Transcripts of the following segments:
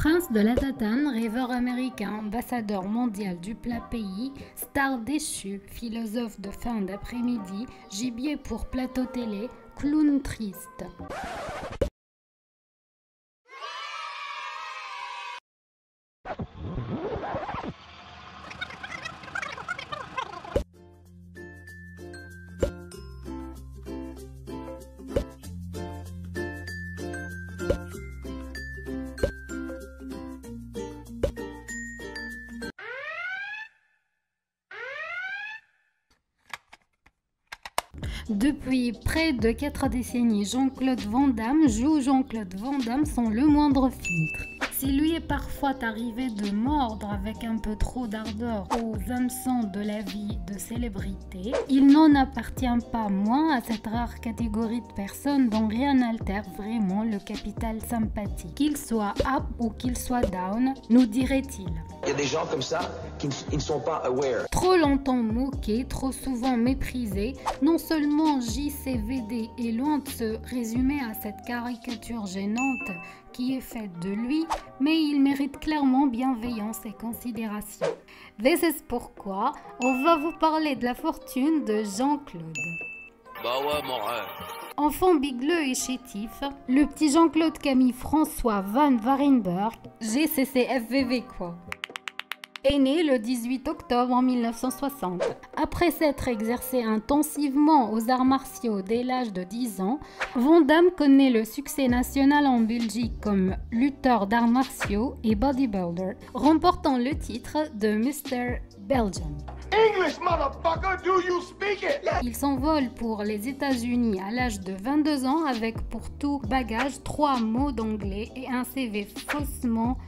Prince de la tatane, rêveur américain, ambassadeur mondial du plat pays, star déchu, philosophe de fin d'après-midi, gibier pour plateau télé, clown triste. Depuis près de 4 décennies, Jean-Claude Van Damme joue Jean-Claude Van Damme sans le moindre filtre. S'il lui est parfois arrivé de mordre avec un peu trop d'ardeur aux hameçons de la vie de célébrité, il n'en appartient pas moins à cette rare catégorie de personnes dont rien n'altère vraiment le capital sympathie. Qu'il soit up ou qu'il soit down, nous dirait-il. Il y a des gens comme ça qui ne sont pas aware. Trop longtemps moqué, trop souvent méprisé, non seulement JCVD est loin de se résumer à cette caricature gênante qui est faite de lui, mais il mérite clairement bienveillance et considération. C'est pourquoi on va vous parler de la fortune de Jean-Claude. Bah ouais, mon rêve. Enfant bigleux et chétif, le petit Jean-Claude Camille François Van Warenberg, GCCFVV quoi, est né le 18 octobre en 1960. Après s'être exercé intensivement aux arts martiaux dès l'âge de 10 ans, Van Damme connaît le succès national en Belgique comme lutteur d'arts martiaux et bodybuilder, remportant le titre de Mr. Belgium. English, motherfucker, do you speak it? Il s'envole pour les États-Unis à l'âge de 22 ans avec pour tout bagage 3 mots d'anglais et un CV faussement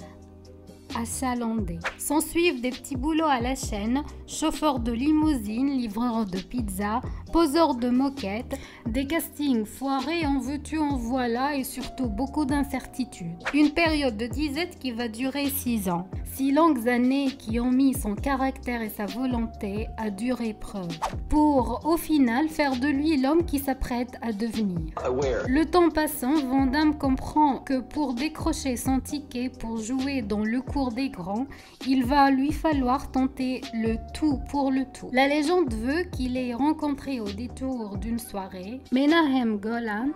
achalandé. S'ensuivent des petits boulots à la chaîne, chauffeur de limousine, livreur de pizza, poseur de moquettes, des castings foirés en veux-tu en voilà et surtout beaucoup d'incertitudes. Une période de disette qui va durer 6 ans. 6 longues années qui ont mis son caractère et sa volonté à dure épreuve pour au final faire de lui l'homme qui s'apprête à devenir. Le temps passant, Van Damme comprend que pour décrocher son ticket pour jouer dans le cours des grands, il va lui falloir tenter le tout pour le tout. La légende veut qu'il ait rencontré au détour d'une soirée Menahem Golan,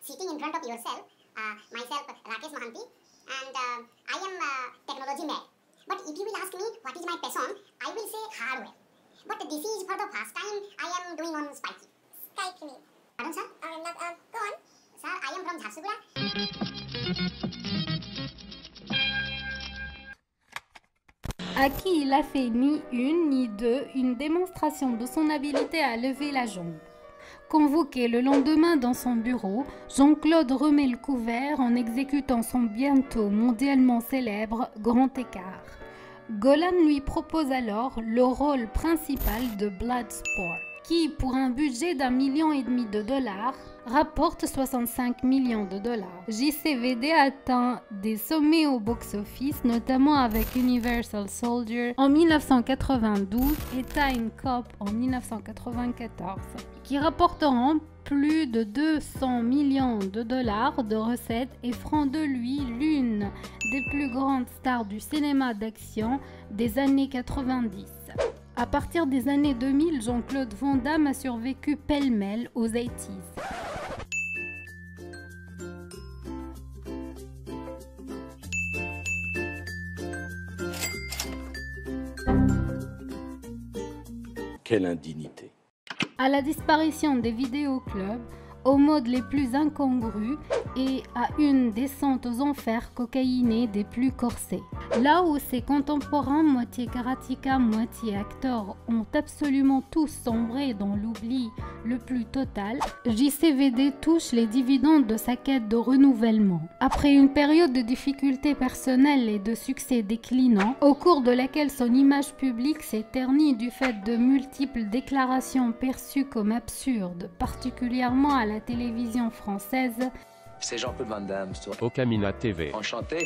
sitting in front of yourself, myself Rakesh Mohanty, and I am technology mad. But if you will ask me what is my passion, I will say hardware. But this is for the first time I am doing on Spikey. Spikey me. Pardon, sir? Go on. Sir, I am from Jharsuguda. à qui il a fait ni une ni deux une démonstration de son habileté à lever la jambe. Convoqué le lendemain dans son bureau, Jean-Claude remet le couvert en exécutant son bientôt mondialement célèbre Grand Écart. Golan lui propose alors le rôle principal de Bloodsport, qui, pour un budget d'1,5 million de dollars, rapporte 65 millions de dollars. JCVD atteint des sommets au box-office, notamment avec Universal Soldier en 1992 et Time Cop en 1994, qui rapporteront plus de 200 millions de dollars de recettes et feront de lui l'une des plus grandes stars du cinéma d'action des années 90. À partir des années 2000, Jean-Claude Van Damme a survécu pêle-mêle aux 80s. Quelle indignité. À la disparition des vidéoclubs, aux modes les plus incongrus et à une descente aux enfers cocaïnés des plus corsés. Là où ses contemporains, moitié karatéka, moitié acteurs, ont absolument tous sombré dans l'oubli le plus total, JCVD touche les dividendes de sa quête de renouvellement. Après une période de difficultés personnelles et de succès déclinants, au cours de laquelle son image publique s'est ternie du fait de multiples déclarations perçues comme absurdes, particulièrement à la télévision française, C'est Jean-Claude Van Damme, c'est toi. Okamina TV. Enchanté,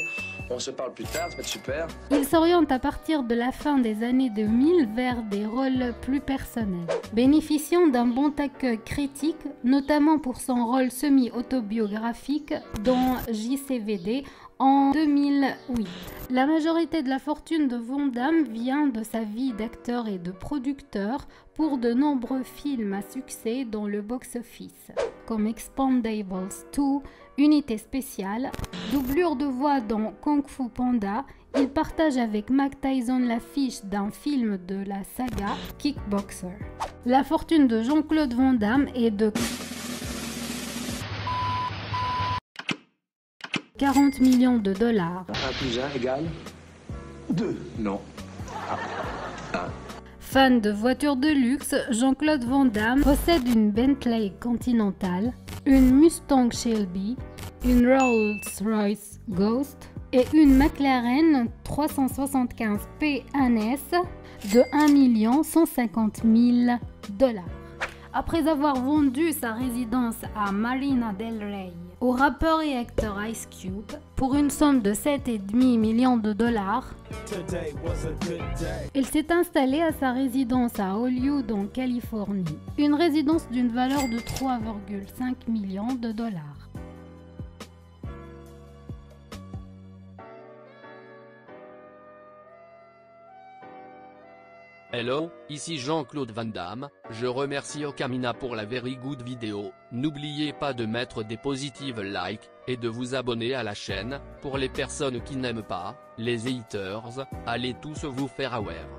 on se parle plus tard, ça va être super. Il s'oriente à partir de la fin des années 2000 vers des rôles plus personnels, bénéficiant d'un bon accueil critique, notamment pour son rôle semi-autobiographique dans JCVD en 2008. La majorité de la fortune de Van Damme vient de sa vie d'acteur et de producteur pour de nombreux films à succès dans le box-office, comme Expendables 2, Unité spéciale, doublure de voix dans Kung Fu Panda. Il partage avec Mike Tyson l'affiche d'un film de la saga Kickboxer. La fortune de Jean-Claude Van Damme est de 40 millions de dollars. 1 plus 1 égale 2. Non. Fan de voitures de luxe, Jean-Claude Van Damme possède une Bentley Continental, une Mustang Shelby, une Rolls-Royce Ghost et une McLaren 375 P1S de 1 150 000 $. Après avoir vendu sa résidence à Marina del Rey au rappeur et acteur Ice Cube pour une somme de 7,5 millions de dollars, il s'est installé à sa résidence à Hollywood en Californie, une résidence d'une valeur de 3,5 millions de dollars. Hello, ici Jean-Claude Van Damme, je remercie Okamina pour la very good vidéo, n'oubliez pas de mettre des positives likes, et de vous abonner à la chaîne, pour les personnes qui n'aiment pas, les haters, allez tous vous faire aware.